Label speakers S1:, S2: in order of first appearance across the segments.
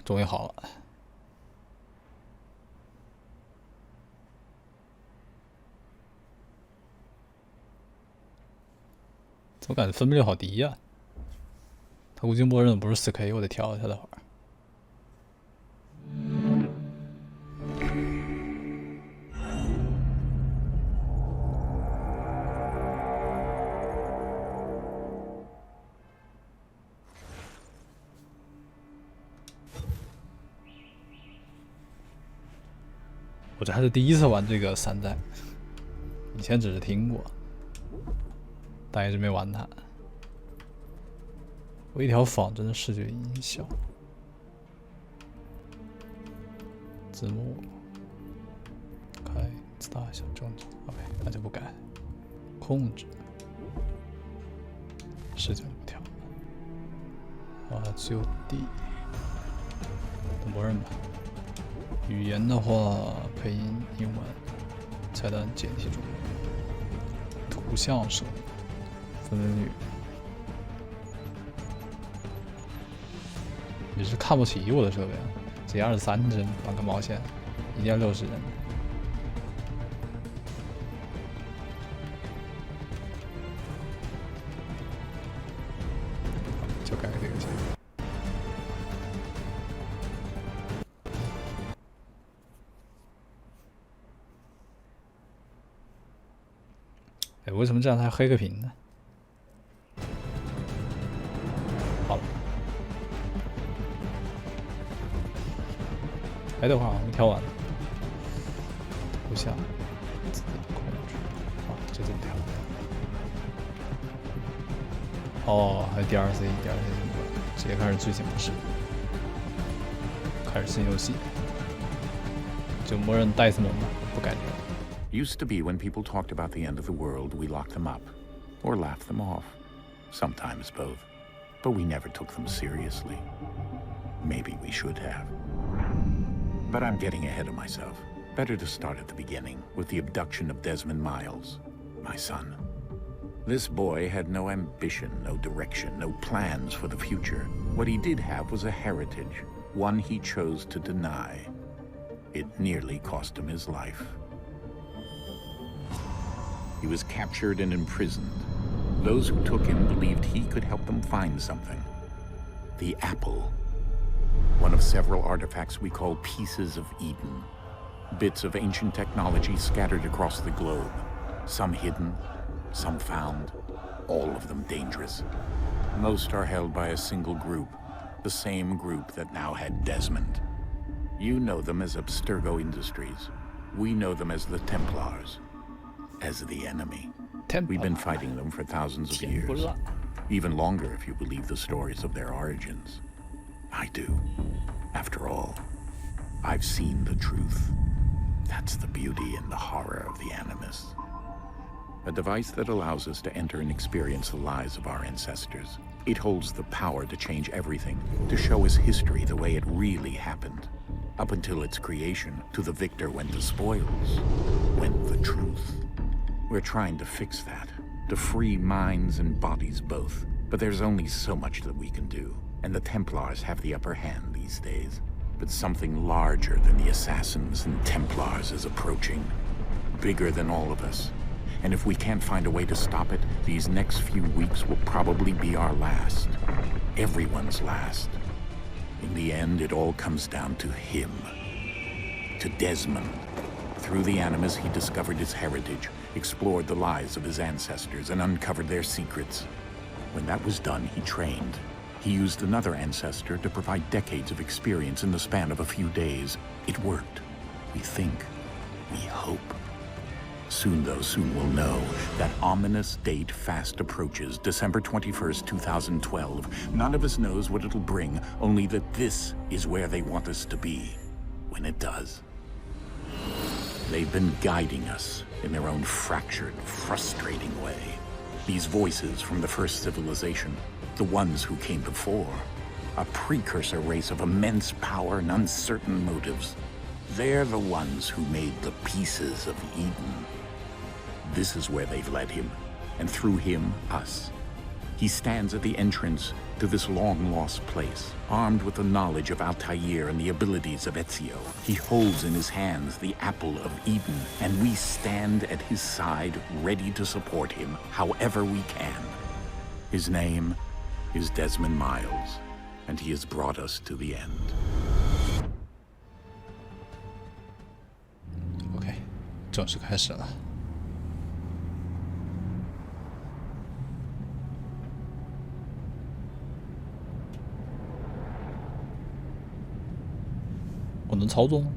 S1: 终于好了。怎么感觉分辨率好低呀？它估计默认的不是 4K， 我得调一下待会儿。我这还是第一次玩这个山寨，以前只是听过，但一直没玩它。微调仿真的视觉音效，字幕开自大小正常 ，OK， 那就不改。控制视角就不调就地，默认吧。语言的话，配音英文，菜单简体中文，图像设定，分辨率。你是看不起我的设备啊？这23帧玩个毛线，一定要60帧。就改这个键。哎，为什么这样还黑个屏呢？好了。哎，等会儿我们调完了，图像自己控制，就这么调。还有 DLC 直接开始剧情模式，开始新游戏，就默认戴斯蒙吧，不改这个。
S2: Used to be when people talked about the end of the world, we locked them up, or laughed them off. Sometimes both. But we never took them seriously. Maybe we should have. But I'm getting ahead of myself. Better to start at the beginning, with the abduction of Desmond Miles, my son. This boy had no ambition, no direction, no plans for the future. What he did have was a heritage, one he chose to deny. It nearly cost him his life. He was captured and imprisoned. Those who took him believed he could help them find something. The apple. One of several artifacts we call pieces of Eden. Bits of ancient technology scattered across the globe. Some hidden, some found, all of them dangerous. Most are held by a single group, the same group that now had Desmond. You know them as Abstergo Industries. We know them as the Templars. As the enemy. We've been fighting them for thousands of years. Even longer if you believe the stories of their origins. I do. After all, I've seen the truth. That's the beauty and the horror of the Animus. A device that allows us to enter and experience the lives of our ancestors. It holds the power to change everything, to show us history the way it really happened. Up until its creation, to the victor went the spoils, went the truth. We're trying to fix that, to free minds and bodies both. But there's only so much that we can do, and the Templars have the upper hand these days. But something larger than the Assassins and Templars is approaching, bigger than all of us. And if we can't find a way to stop it, these next few weeks will probably be our last. Everyone's last. In the end, it all comes down to him. To Desmond. Through the Animus, he discovered his heritage, explored the lives of his ancestors, and uncovered their secrets. When that was done, he trained. He used another ancestor to provide decades of experience in the span of a few days. It worked. We think. We hope. Soon, though, soon we'll know. That ominous date fast approaches, December 21st, 2012. None of us knows what it'll bring, only that this is where they want us to be. When it does. They've been guiding us in their own fractured, frustrating way. These voices from the first civilization, the ones who came before, a precursor race of immense power and uncertain motives. They're the ones who made the pieces of Eden. This is where they've led him, and through him, us. He stands at the entrance to this long-lost place, armed with the knowledge of Altair and the abilities of Ezio. He holds in his hands the apple of Eden, and we stand at his side, ready to support him however we can. His name is Desmond Miles, and he has brought us to the end.
S1: OK， 正式开始了。我能操作吗？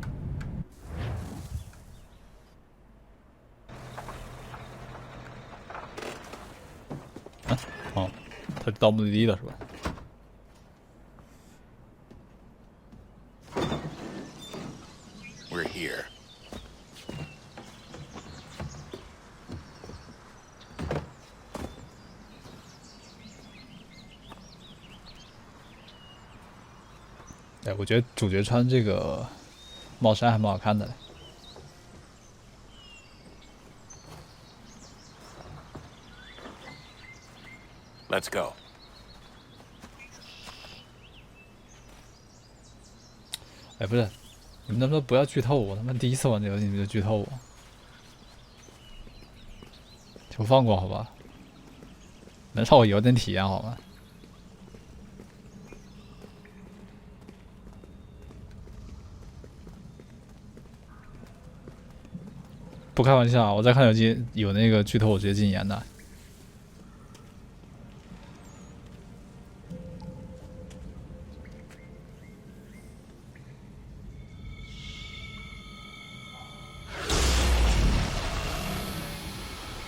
S1: 啊，哦，他到目的地了是吧？
S2: We're here.
S1: 哎，我觉得主角穿这个帽衫还蛮好看的嘞。
S2: Let's go.
S1: 哎，不是，你们能不能不要剧透我？他妈第一次玩这游戏你们就剧透我，求放过好吧？能让我有点体验好吗？ 不开玩笑，我在看游戏有那个剧透，我直接禁言的。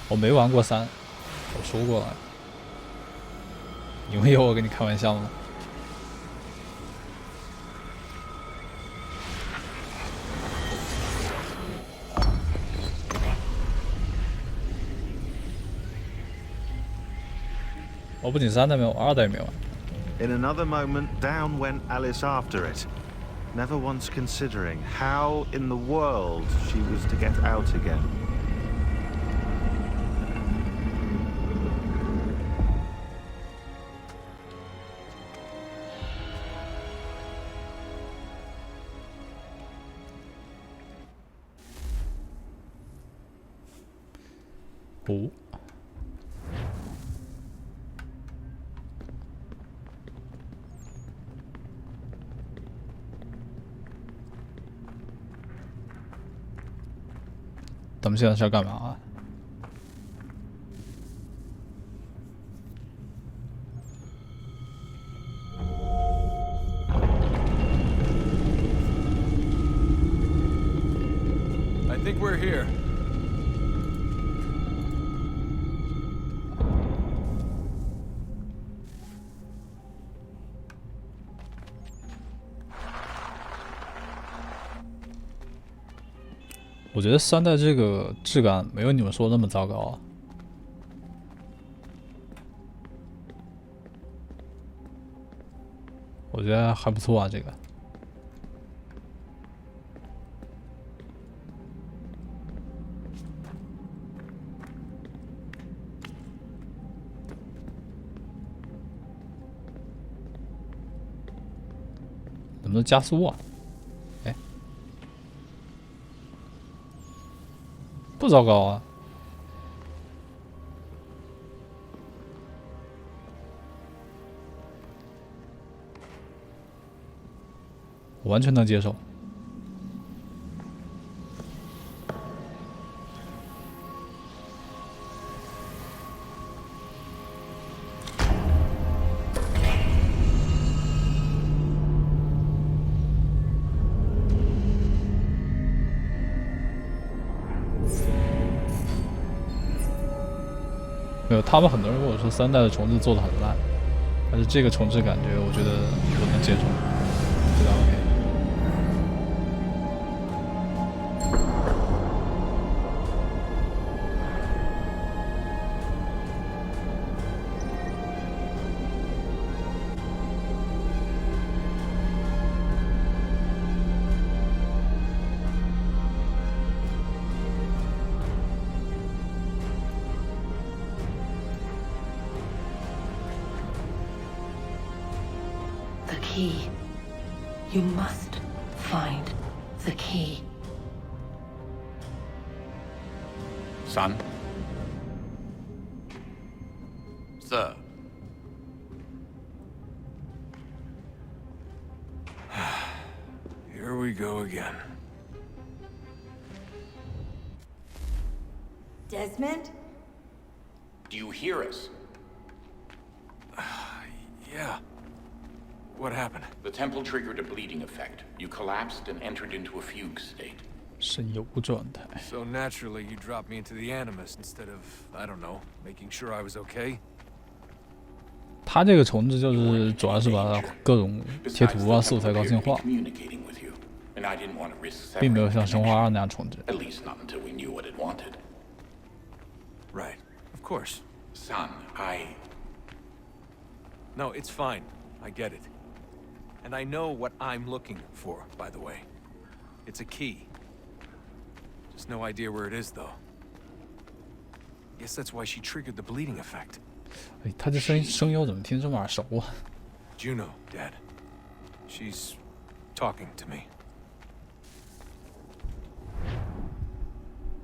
S1: 我没玩过3，我说过了。你们有我跟你开玩笑吗？ 我不仅3代没有，2代也没有。
S3: In another moment, down went Alice after it, never once considering how in the world she was to get out again.
S1: Oh. 咱们现在是要干嘛啊？
S4: I think we're here.
S1: 我觉得3代这个质感没有你们说的那么糟糕啊。我觉得还不错啊，这个。能不能加速啊？ 不糟糕啊！我完全能接受。没有，他们很多人跟我说3代的重置做的很烂，但是这个重置感觉，我觉得我能接受，觉得 OK。
S5: key. You must find the key.
S2: Son? Sir.
S4: Here we go again.
S6: Desmond?
S2: Do you hear us?
S4: Yeah. What happened?
S2: The temple triggered a bleeding effect. You collapsed and entered into a fugue state.
S1: 神游状态。
S4: So naturally, you dropped me into the Animus instead of, I don't know, making sure I was okay?
S1: 它这个重置就是主要是把各种贴图啊、素材高清化，
S2: Communicating with you, and I didn't want to risk
S1: 并没有
S2: separating
S1: 像《生化2》
S2: them.
S1: 那样重置。
S2: At least not until we knew what it wanted.
S4: Right. Of course.
S2: Son,
S4: No, it's fine. I get it. And I know what I'm looking for, by the way. It's a key. Just no idea where it is, though. Guess that's why she triggered the bleeding effect.
S1: 哎，他这声优怎么听这么耳熟啊？
S4: Juno, Dad. She's talking to me.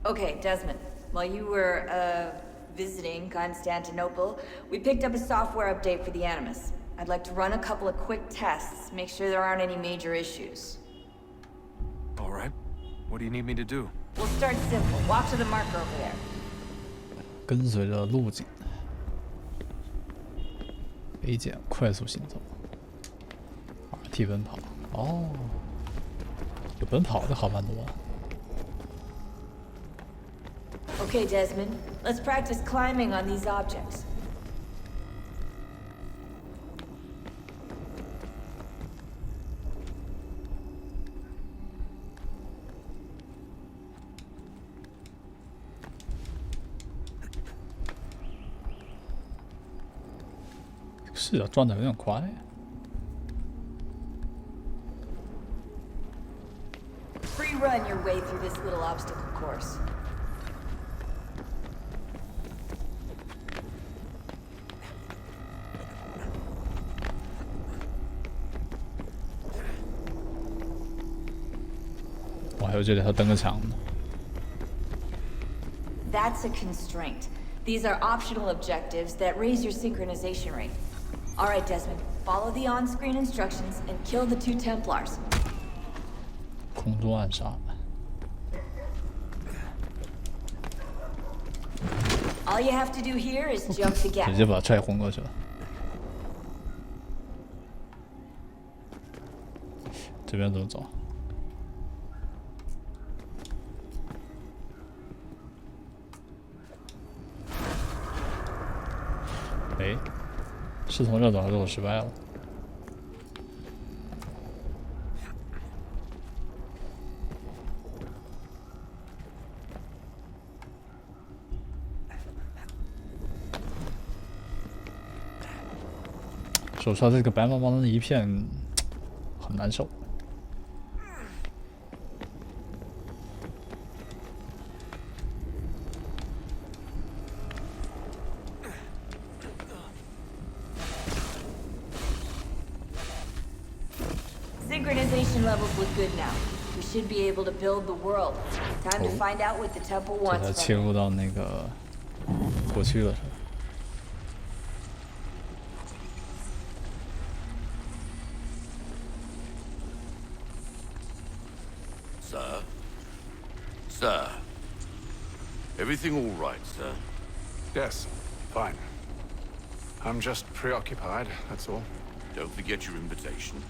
S6: Okay, Desmond. While you were, visiting Constantinople, we picked up a software update for the Animus. I'd like to run a couple of quick tests, make sure there aren't any major issues.
S4: All right. What do you need me to do?
S6: We'll start simple. Walk to the marker over there.
S1: 跟随着路径 ，A 键快速行走，RT 奔跑。哦，有奔跑的好蛮多。
S6: Okay, Desmond. Let's practice climbing on these objects.
S1: "是啊，转的有点快。
S6: Free run your way through this little obstacle course.
S1: 我还有这里还登个墙呢。
S6: That's a constraint. These are optional objectives that raise your synchronization rate. All right, Desmond. Follow the on-screen instructions and kill the 2 Templars.
S1: 空中暗杀。
S6: All you have to do here is jump the
S1: 直
S6: gap.
S1: 接把他踹昏过去了。这边怎么走？哎，是从这走还是我失败了？说实话，这个白茫茫的一片很难受。
S6: Synchronization levels look good now. We should be able to build the world. Time to find out what the temple
S1: 这才
S6: wants
S1: 切
S6: from
S1: 入到那个过去了，是吧？
S7: Sir? Sir? Everything all right, sir?
S8: Yes, fine. I'm just preoccupied, that's all.
S7: Don't forget your invitation.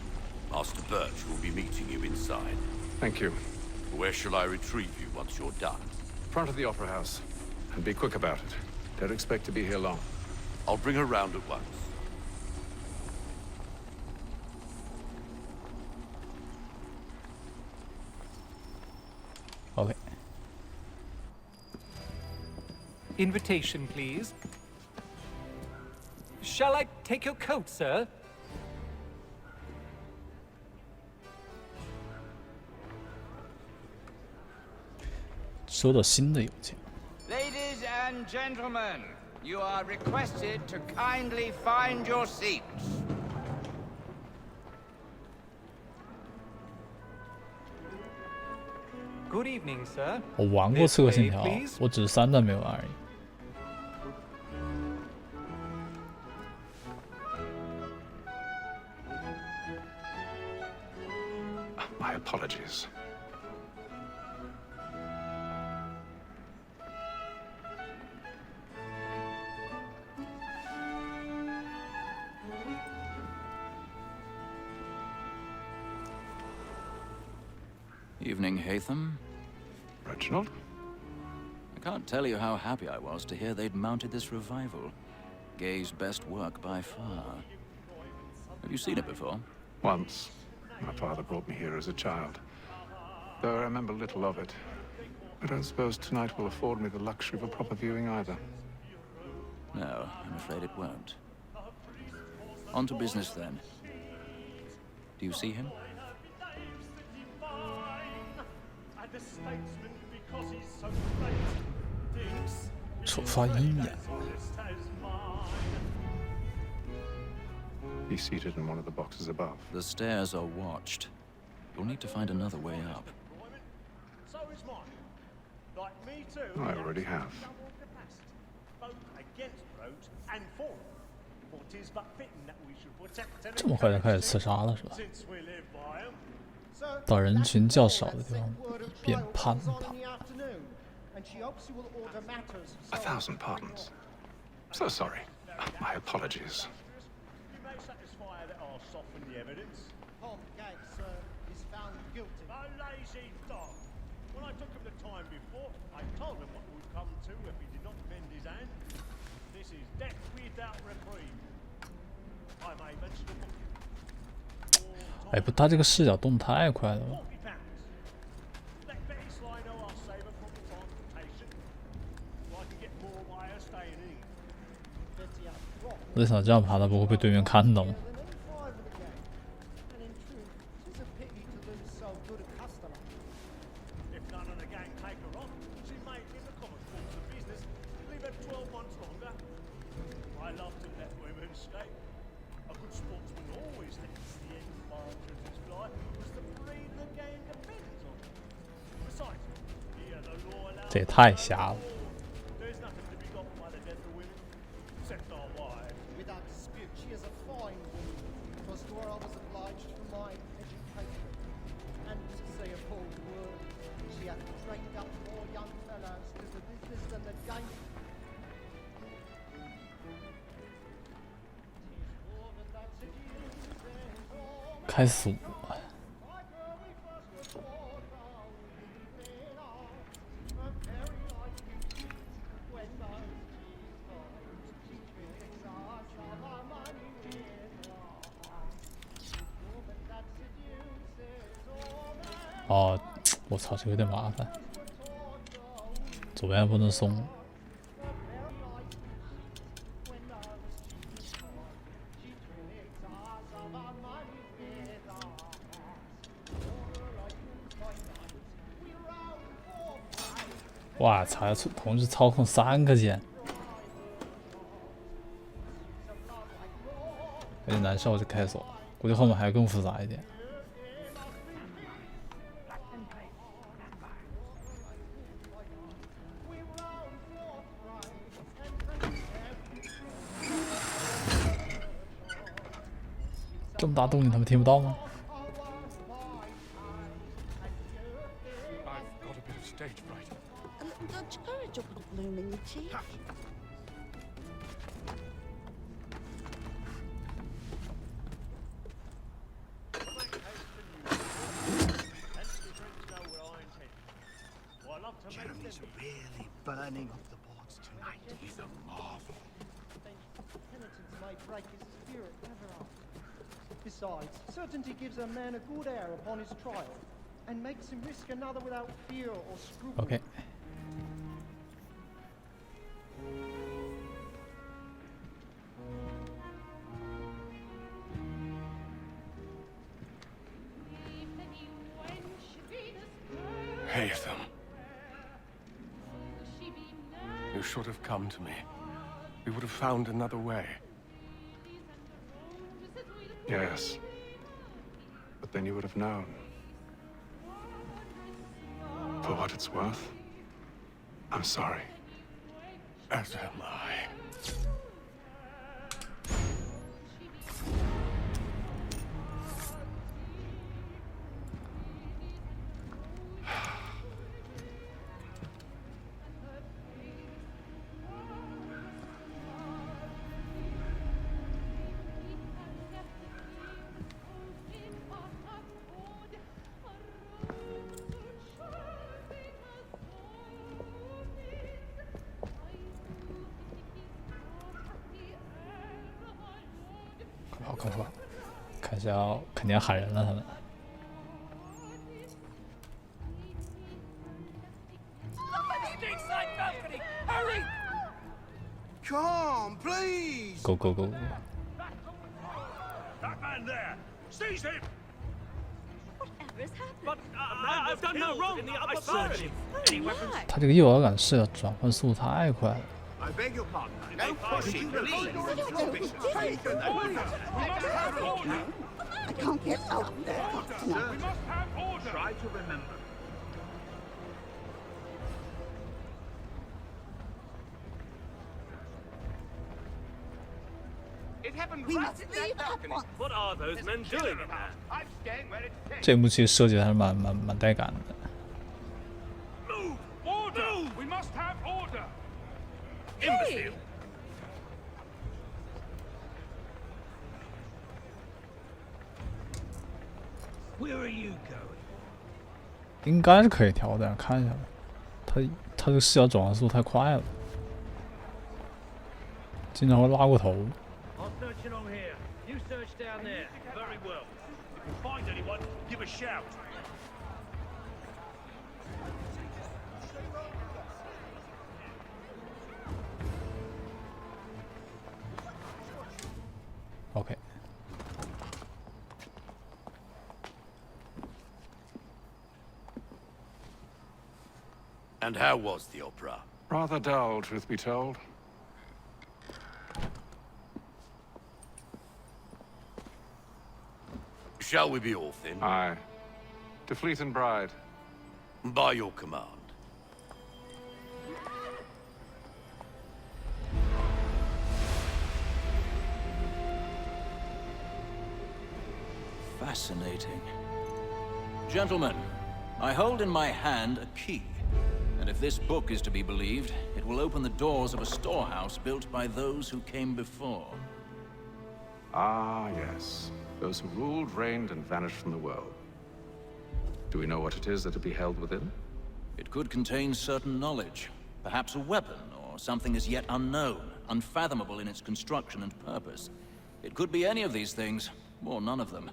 S7: Master Birch will be meeting you inside.
S8: Thank you.
S7: Where shall I retrieve you once you're done?
S8: Front of the Opera House. And be quick about it. Don't expect to be here long.
S7: I'll bring her round at once.
S1: OK，
S9: Invitation, please. Shall I take your coat, sir?
S1: 收到新的邮件。
S10: Ladies and gentlemen, you are requested to kindly find your seats.
S9: Good evening, sir.
S1: 我玩过《刺客信条》，我只是3代没玩而已。
S8: My apologies.
S11: Evening, Hatham.
S8: Reginald?
S11: I can't tell you how happy I was to hear they'd mounted this revival. Gay's best work by far. Have you seen it before?
S8: Once. My father brought me here as a child. Though I remember little of it. I don't suppose tonight will afford me the luxury of a proper viewing either.
S11: No, I'm afraid it won't. On to business then. Do you see him?
S12: The statesman, because he's so great, thinks
S1: 丑发鹰眼。
S8: He's seated in one of the boxes above.
S11: The stairs are watched. You'll need to find another way up.
S12: So is mine. Like me too.
S8: I already have.
S12: Both against roads and for it. For 'tis but fitting that we should protect and
S1: 这么快就开始刺杀了是吧？
S12: since we live by 'em.
S1: 到人群较少的地方一边攀爬。
S8: 1,000 pardons. So sorry. My apologies.
S12: You may satisfy that I'll soften the evidence. Tom Gates, sir, is found guilty. A lazy dog. When I took him the time before, I told him what would come to if he did not mend his hand. This is death without reprieve. I may mention a book.
S1: 哎，不，他这个视角动太快了吧！
S12: Let Betty Sly know I'll save her from transportation. So I can get more by her staying in.
S1: 我在想这样爬，他不会被对面看到吗？
S12: If none of the gang take her on, she may, in the common course of business, leave her 12 months longer. I love to let women escape. A good sportsman always thinks the end march of his life was the freedom the game depends on. Besides, here the law allows
S1: 这也太瞎了。
S12: there's nothing to be got by the death of women, except our wives.
S13: Without dispute, she is a fine woman, because to her I was obliged for my education. And to say a bold word, she hath trained up more young fellows to the business than the game.
S1: 开锁。 哦，我操，这有点麻烦。左边不能松。哇操！同时操控3个键，有点难受。这开锁，估计后面还要更复杂一点。 这么大动静，他们听不到吗？
S8: I've got a bit of stage fright.
S14: A little Dutch courage up the blooming the cheek.
S13: Jeremy's really burning off the boards tonight. He's a marvel. Penitence may break his spirit, never are. Besides, certainty gives a man a good air upon his trial, and makes him risk another without fear or scruple.
S1: Okay.
S8: Hatham. You should have come to me. We would have found another way. Yes. But then you would have known. For what it's worth, I'm sorry.
S7: As am I.
S1: 快跑！看一下要肯定要喊人了，他们。
S12: Come, please.
S1: Go go go!
S12: That man there. Seize him.
S14: Whatever has happened?
S12: But I've done no wrong. I searched him. Any weapons?
S1: 他这个诱饵感是要转换速度太快了。
S12: I beg your pardon. No pushing, please.
S14: I can't get out there.
S12: We must have order. Try to remember. It happened
S14: We
S12: right
S14: must
S12: in
S14: leave
S12: that
S14: at
S12: balcony.
S14: once.
S12: What are those men doing in there? I'm staying where it's safe.
S1: 这一幕其实设计的还是蛮带感的。
S12: Move! Order! We must have order. Imbecile. Where are you going?
S1: 应该是可以调的，看一下吧。他这个视角转换速度太快了，经常会拉过头。
S12: I'll search along here. You search down there. Very well. If you find anyone, give a shout.
S1: OK。
S7: And how was the opera?
S8: Rather dull, truth be told.
S7: Shall we be off then?
S8: Aye. To Fleet and Bride.
S7: By your command.
S11: Fascinating. Gentlemen, I hold in my hand a key. And if this book is to be believed, it will open the doors of a storehouse built by those who came before.
S8: Ah, yes. Those who ruled, reigned, and vanished from the world. Do we know what it is that will be held within?
S11: It could contain certain knowledge. Perhaps a weapon, or something as yet unknown, unfathomable in its construction and purpose. It could be any of these things, or none of them.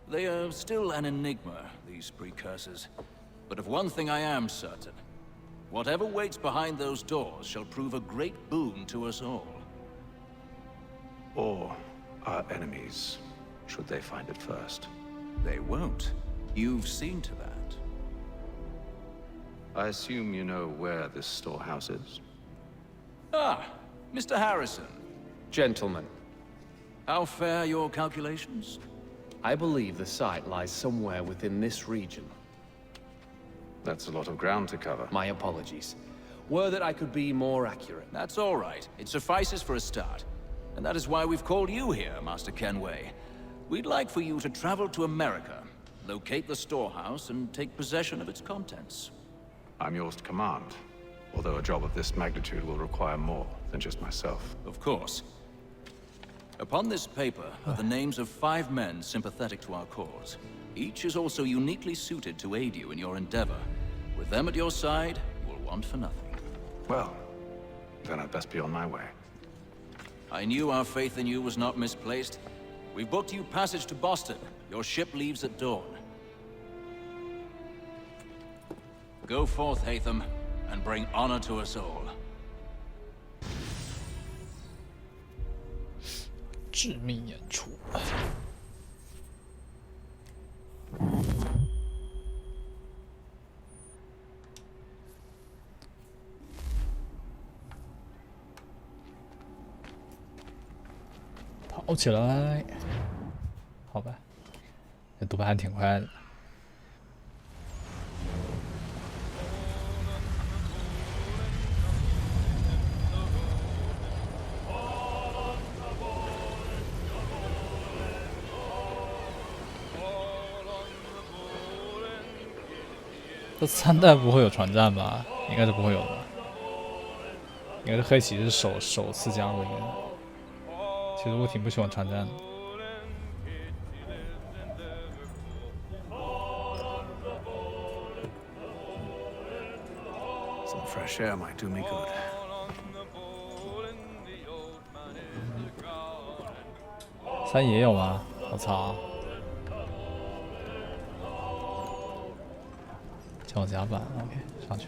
S11: They are still an enigma, these precursors. But of one thing I am certain. Whatever waits behind those doors shall prove a great boon to us all.
S8: Or our enemies, should they find it first.
S11: They won't. You've seen to that.
S8: I assume you know where this storehouse is?
S11: Ah, Mr. Harrison.
S15: Gentlemen,
S11: How fare your calculations?
S15: I believe the site lies somewhere within this region.
S8: That's a lot of ground to cover.
S15: My apologies. Were that I could be more accurate.
S11: That's all right. It suffices for a start. And that is why we've called you here, Master Kenway. We'd like for you to travel to America, locate the storehouse, and take possession of its contents.
S8: I'm yours to command, although a job of this magnitude will require more than just myself.
S11: Of course. Upon this paper are the names of 5 men sympathetic to our cause. Each is also uniquely suited to aid you in your endeavor. With them at your side, you will want for nothing.
S8: Well, then I'd best be on my way.
S11: I knew our faith in you was not misplaced. We've booked you passage to Boston. Your ship leaves at dawn. Go forth, Hatham, and bring honor to us all.
S1: 致命演出。跑起来！好吧，这读盘还挺快的。这3代不会有船战吧？应该是不会有的吧？应该是黑骑士首次加入里面的。其实我挺不喜欢船战的。
S8: Some fresh air might do me good.
S1: 3也有吗？我操！叫甲板 ，OK， 上去。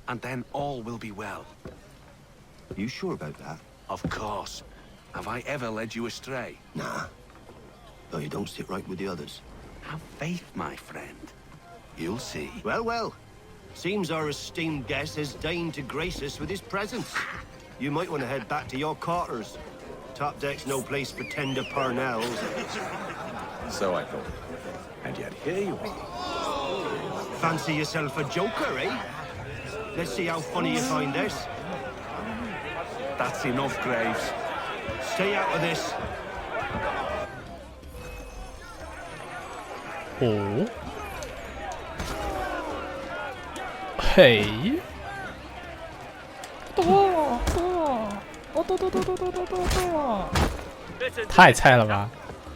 S7: And then all will be well.
S16: You sure about that?
S7: Of course. Have I ever led you astray?
S16: Nah. Though you don't sit right with the others.
S7: Have faith, my friend. You'll see.
S16: Well, well. Seems our esteemed guest has deigned to grace us with his presence. You might want to head back to your quarters. Top deck's no place for tender parnells.
S8: So I thought. And yet here you are.
S16: Fancy yourself a joker, eh? Let's see how funny you find this.
S7: That's enough, Graves.
S16: Stay out of this.
S1: Oh. Hey. 太菜了吧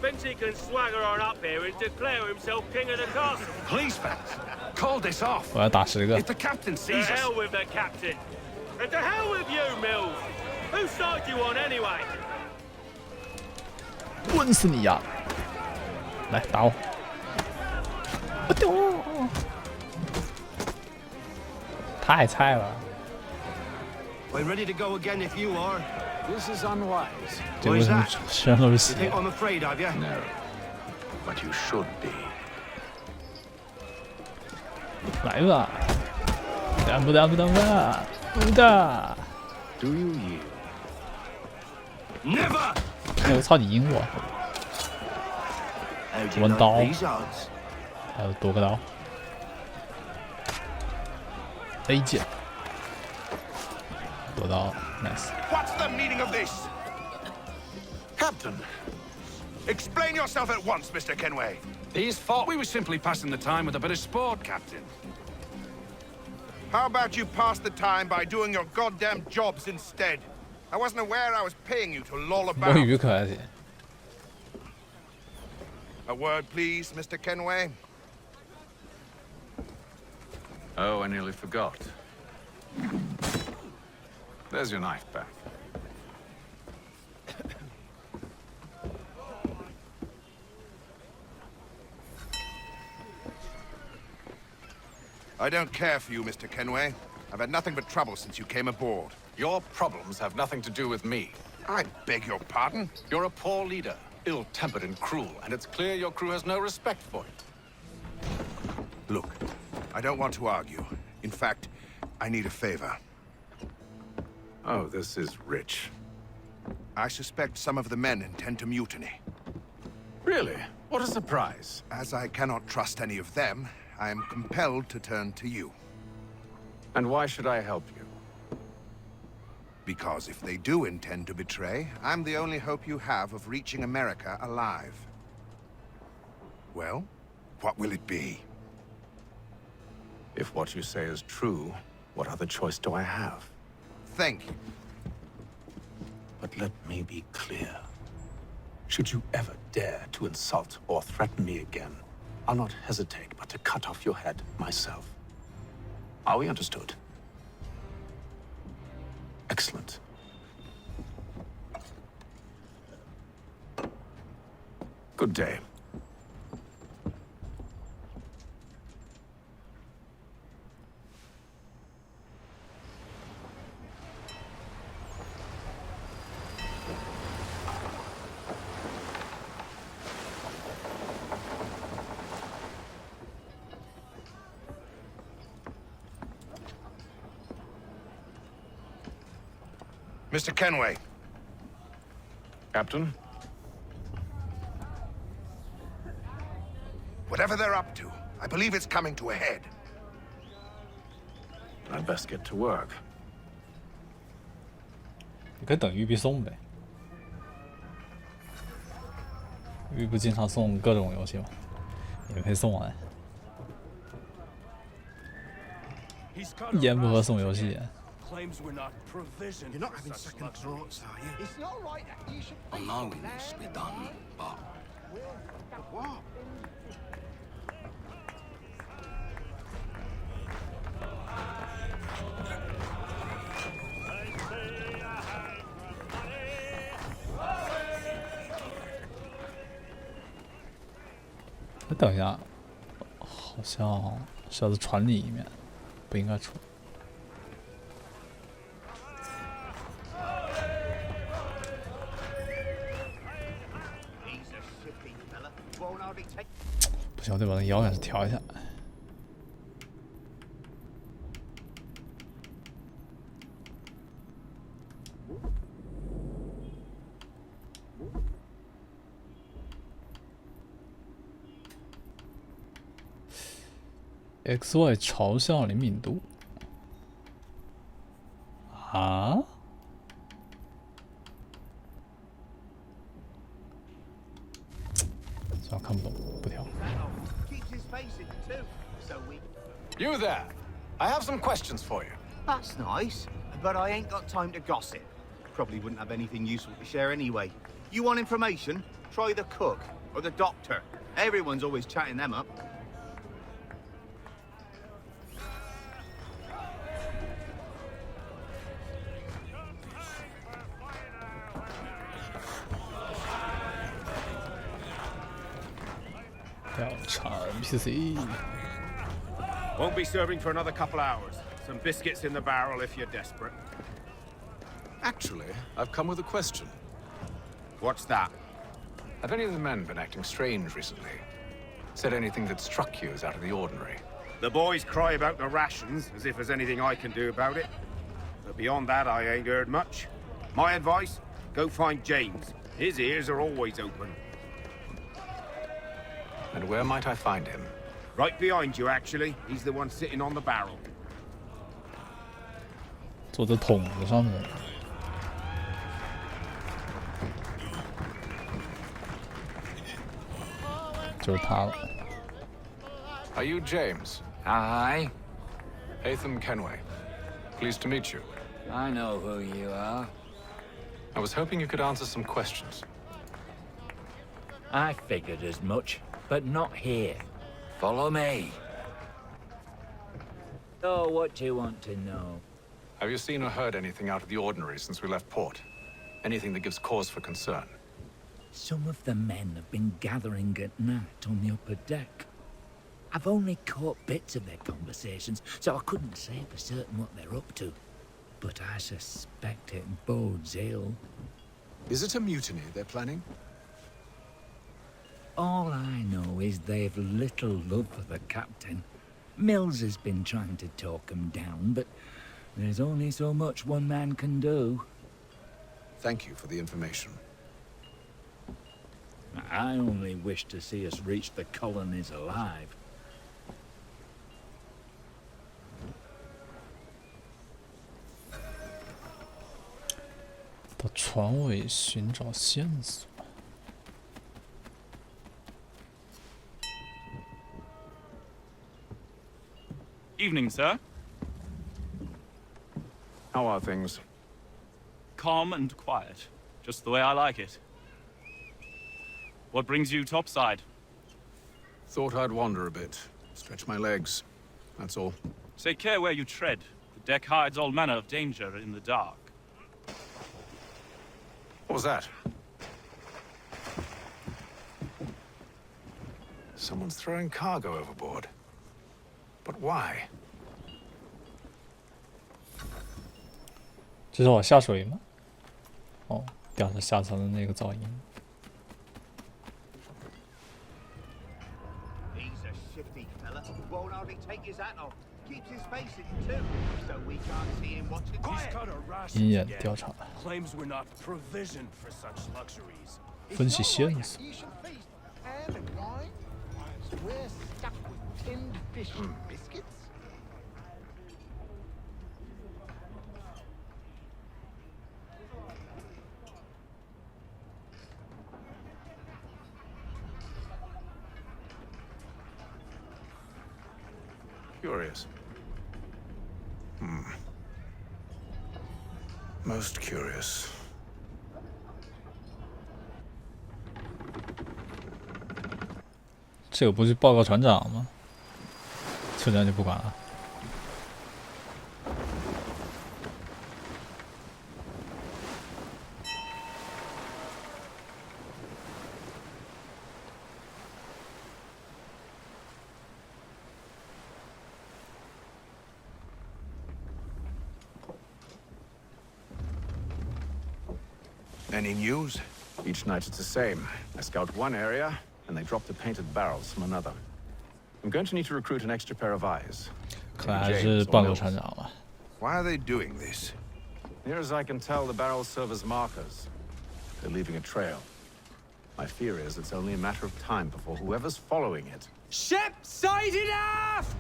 S12: Vinci can swagger on up here and declare himself king of the castle.
S7: Please, fans, call this off.
S1: 我要打10个
S7: If the captain
S12: To
S7: sees us,
S12: hell with the captain. And to hell with you, Mills. Whose side you on anyway?
S1: 滚死你呀！来打我！太菜了。
S16: I'm ready to go again if you are.
S8: This is unwise.
S1: 这为什么全都是
S16: You
S1: 血
S16: think I'm afraid of you?
S8: No. But you should be.
S1: 来吧！干不干不干不干！不干！
S8: Do you yield?
S16: Never!
S1: 哎，我操你赢我！
S16: How do you
S1: 文
S16: like
S1: 刀，
S16: these odds?
S1: 还有多个刀。A 键，夺刀 ，nice。
S2: What's the meaning of this?
S7: Captain,
S2: Explain yourself at once, Mr. Kenway.
S7: he's thought we were simply passing the time with a bit of sport, Captain.
S2: How about you pass the time by doing your goddamn jobs instead? I wasn't aware I was paying you to loll
S1: 摸
S2: about.
S1: 鱼可还行。
S2: A word, please, Mr. Kenway.
S8: Oh, I nearly forgot. There's your knife back.
S2: I don't care for you, Mr. Kenway. I've had nothing but trouble since you came aboard.
S8: Your problems have nothing to do with me.
S2: I beg your pardon?
S8: You're a poor leader, ill-tempered and cruel, and it's clear your crew has no respect for it.
S2: Look, I don't want to argue. In fact, I need a favor.
S8: Oh, this is rich.
S2: I suspect some of the men intend to mutiny.
S8: Really? What a surprise.
S2: As I cannot trust any of them, I am compelled to turn to you.
S8: And why should I help you?
S2: Because if they do intend to betray, I'm the only hope you have of reaching America alive. Well, what will it be?
S8: If what you say is true, what other choice do I have?
S2: Thank you.
S8: But let me be clear. Should you ever dare to insult or threaten me again, I'll not hesitate but to cut off your head myself. Are we understood? Excellent. Good day.
S2: Mr. Kenway.
S8: Captain?
S2: Whatever they're up to, I believe it's coming to a head.
S8: I'd best get to work.
S1: 你可以等玉璧送呗。鱼不经常送各种游戏吗？免费送完。严不合送游戏。
S12: You're not having second thoughts, are you? It's not right that you should.
S7: I know it needs to be done, but
S12: What?
S1: 等一下，好像是要在船里面，不应该出。不行，我得把那摇杆调一下。XY 朝向灵敏度啊？算了，看不懂，不调。
S8: You there? I have some questions for you.
S10: That's nice, but I ain't got time to gossip. Probably wouldn't have anything useful to share anyway. You want information? Try the cook or the doctor. Everyone's always chatting them up.
S1: 调查 NPC。
S17: Won't be serving for another couple hours. Some biscuits in the barrel if you're desperate.
S8: Actually, I've come with a question.
S17: What's that?
S8: Have any of the men been acting strange recently? Said anything that struck you as out of the ordinary?
S17: The boys cry about the rations, as if there's anything I can do about it. But beyond that, I ain't heard much. My advice? Go find James. His ears are always open.
S8: And where might I find him?
S17: Right behind you, actually. He's the one sitting on the barrel.
S1: 坐在桶子上面。就是他了。
S8: Are you James?
S18: Hi.
S8: Hatham Kenway. Pleased to meet you.
S18: I know who you are.
S8: I was hoping you could answer some questions.
S18: I figured as much, but not here. Follow me. So, what do you want to know?
S8: Have you seen or heard anything out of the ordinary since we left port? Anything that gives cause for concern?
S18: Some of the men have been gathering at night on the upper deck. I've only caught bits of their conversations, so I couldn't say for certain what they're up to. But I suspect it bodes ill.
S8: Is it a mutiny they're planning?
S18: All I know is they've little love for the captain. Mills has been trying to talk him down, but there's only so much one man can do.
S8: Thank you for the information.
S18: I only wish to see us reach the colonies alive.
S1: 到船尾寻找线索。
S19: Evening, sir.
S8: How are things?
S19: Calm and quiet. Just the way I like it. What brings you topside?
S8: Thought I'd wander a bit. Stretch my legs. That's all.
S19: Take care where you tread. The deck hides all manner of danger in the dark.
S8: What was that? Someone's throwing cargo overboard. But why?
S1: 这是我下水吗？哦，掉到下层的那个噪音。
S10: He's a shifty fella. Won't hardly take his hat off. Keeps his face in too, so we can't see him watching.
S12: He's got a rations
S1: 鹰眼
S12: again.
S1: 调查，
S12: Claims we're not provisioned for such luxuries.
S1: 分析线索。
S13: You should feast. Ham and wine? So we're stuck with tinned fish and biscuits?
S8: curious. Most curious.
S1: 这个不去报告船长吗？船长就不管了。
S8: Any news? Each night it's the same. I scout one area, and they drop the painted barrels from another. I'm going to need to recruit an extra pair of eyes.
S1: 看来还是报告船长了。
S17: Why are they doing this?
S8: Near as I can tell, the barrels serve as markers. They're leaving a trail. My fear is it's only a matter of time before whoever's following it.
S20: Ship sighted aft!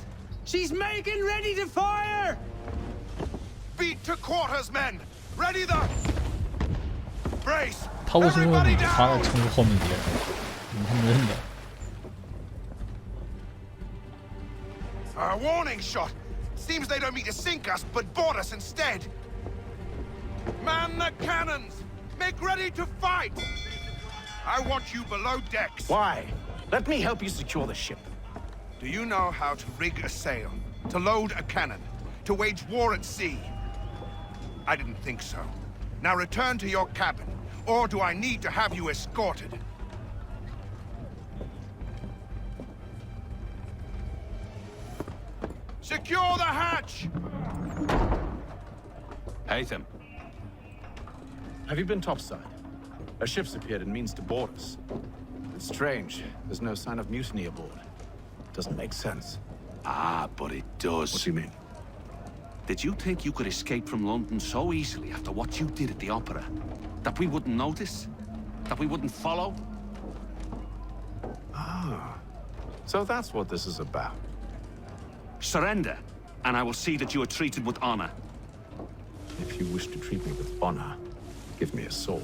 S20: She's making ready to fire!
S17: Beat to quarters, men! Ready the... Brace!
S1: 他为什么用他来称呼后面敌人？他们认的。
S17: A warning shot! Seems they don't mean to sink us, but board us instead. Man the cannons! Make ready to fight! I want you below decks.
S8: Why? Let me help you secure the ship.
S17: Do you know how to rig a sail? To load a cannon? To wage war at sea? I didn't think so. Now return to your cabin, or do I need to have you escorted? Secure the hatch!
S7: Haytham.
S8: Have you been topside? A ship's appeared and means to board us. It's strange. There's no sign of mutiny aboard. Doesn't make sense.
S7: Ah, but it does.
S8: What do you mean?
S7: Did you think you could escape from London so easily after what you did at the opera? That we wouldn't notice? That we wouldn't follow?
S8: Ah. So that's what this is about.
S7: Surrender, and I will see that you are treated with honor.
S8: If you wish to treat me with honor, give me a sword.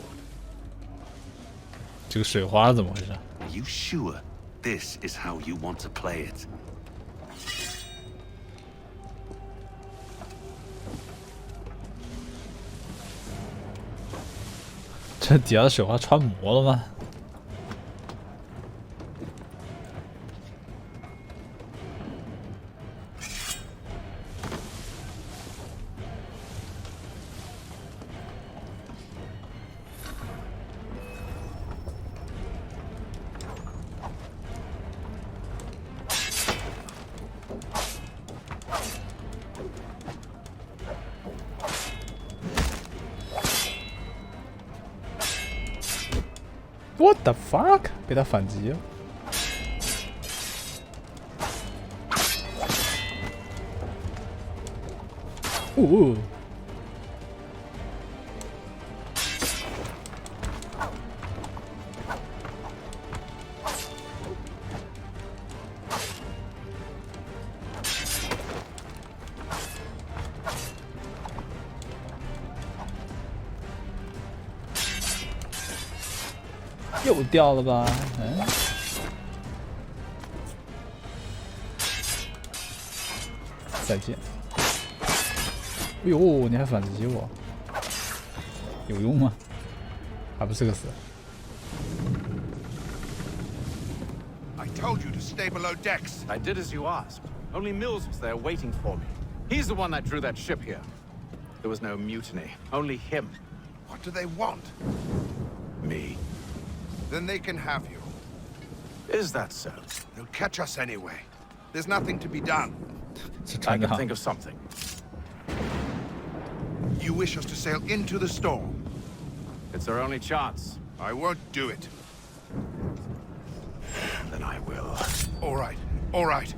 S1: 这个水花怎么回事
S7: Are you sure this is how you want to play it?
S1: 这底下的水花穿模了吗？What the fuck？ 被他反击了。哦。又掉了吧？嗯。再见。哎呦，你还反击我，有用吗？还不是个死。
S17: I told you to stay below decks.
S8: I did as you asked. Only Mills was there waiting for me. He's the one that drew that ship here. There was no mutiny, only him.
S17: What do they want?
S8: Me.
S17: Then they can have you.
S8: Is that so?
S17: They'll catch us anyway. There's nothing to be done.
S8: I can think of something.
S17: You wish us to sail into the storm?
S8: It's our only chance.
S17: I won't do it.
S8: Then I will.
S17: All right, all right.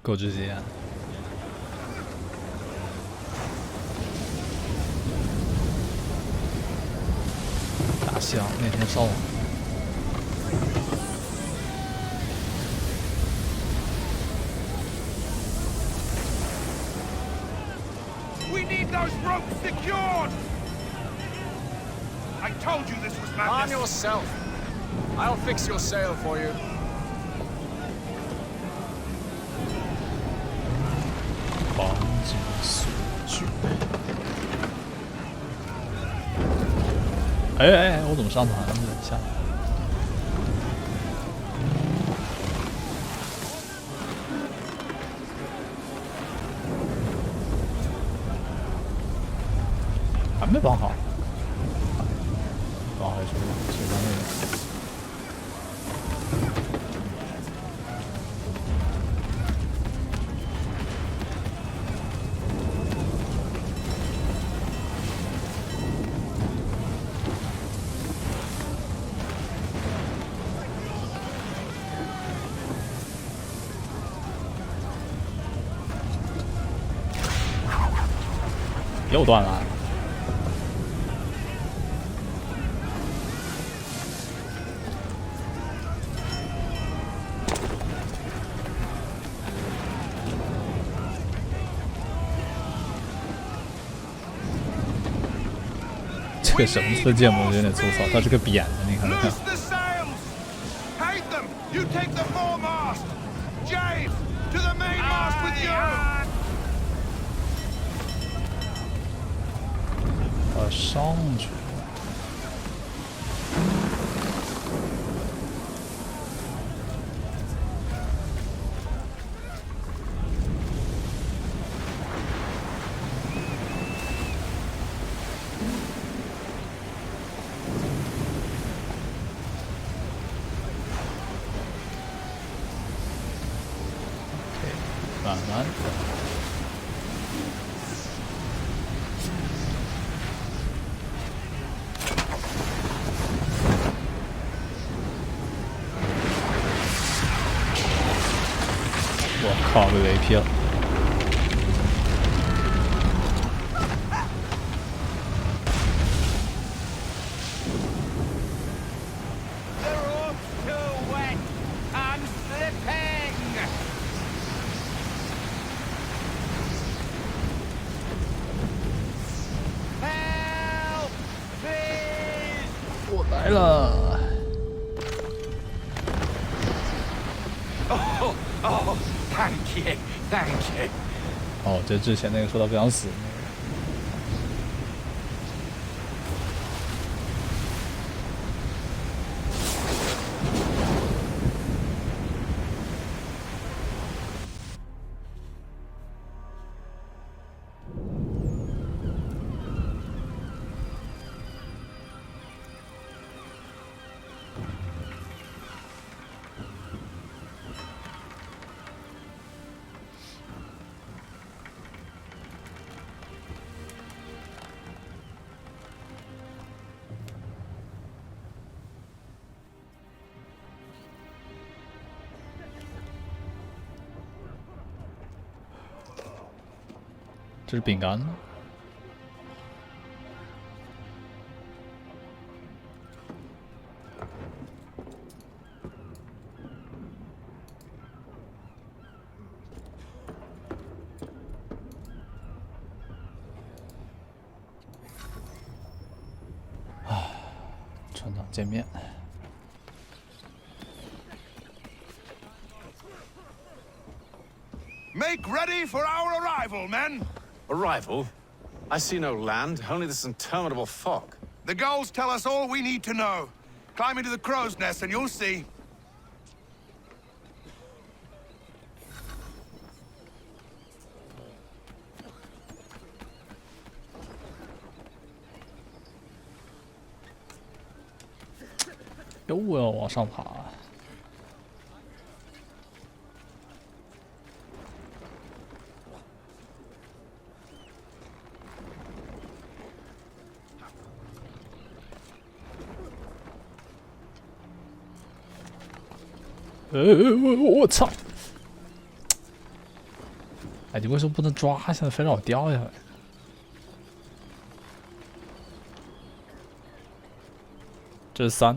S1: 够直接啊！大象那天烧完。
S17: We need those ropes secured! I told you this was madness.
S8: Arm yourself.
S17: I'll fix your sail for you.
S1: 黄金锁具。哎，我怎么上船了？下来。还没绑好。绑好是水上那个。 又断了。这个绳子的建模有点粗糙，它是个扁的，你看看。 上去。慢慢的。 我靠，被围劈了！我来了！
S17: Thank you, thank you.
S1: 哦，这之前那个说他不想死这是饼干吗？啊，船长见面。
S17: Make ready for our arrival, men!
S7: Arrival? I see no land, only this interminable fog.
S17: The gulls tell us all we need to know. Climb into the crow's nest and you'll see.
S1: 又要往上爬。 我操！哎，你为什么不能抓下来，非让我掉下来？这是3。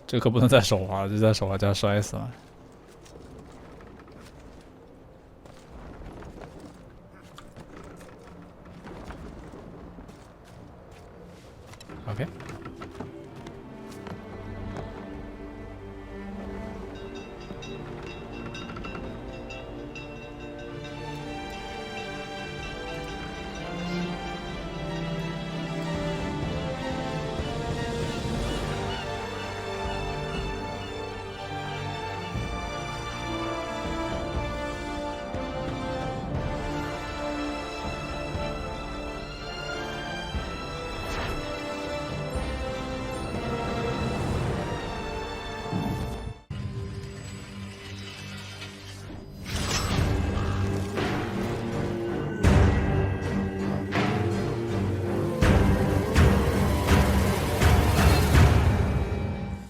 S1: 这可不能再手滑了，这再手滑就要摔死了。OK。